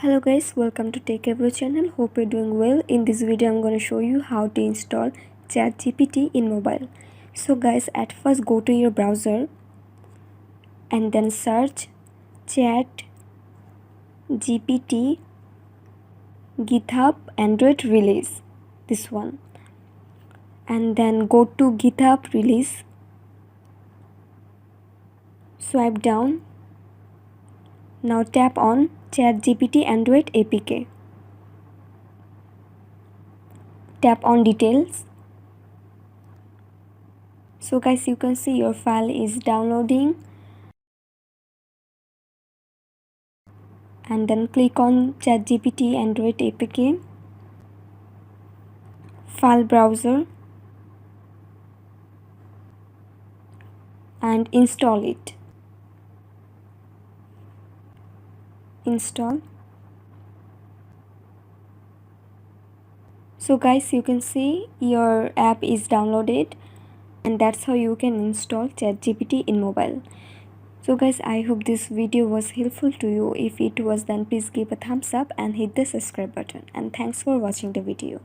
Hello guys, welcome to Techavro channel. Hope you're doing well. In this video I'm going to show you how to install ChatGPT in mobile. So guys, at first go to your browser and then search ChatGPT GitHub Android release, this one, and then go to GitHub release, swipe down. Now tap on ChatGPT Android APK. Tap on details. So guys, you can see your file is downloading, and then click on ChatGPT Android APK, file browser, and install it. Install. So guys, you can see your app is downloaded, and that's how you can install ChatGPT in mobile. So guys, I hope this video was helpful to you. If it was, then please give a thumbs up and hit the subscribe button, and thanks for watching the video.